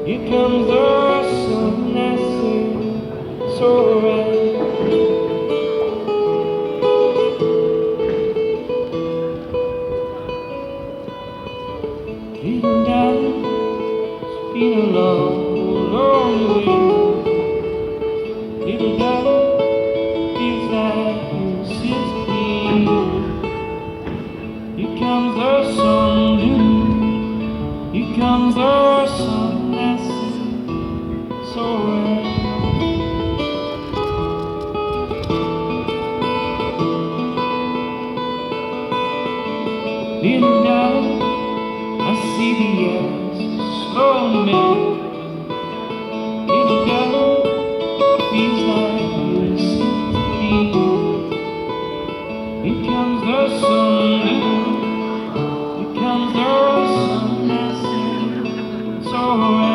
Here comes the sun, I say it's alright. Little darling, it's been a long, long way. Little darling, feels like you're 16. Here comes the sun, here comes the sun, I say it's alright. Little darling, I see the eyes slowly melt. Little darling, feels like you're 16. Here comes the sun, here comes the sun, I see it's alright.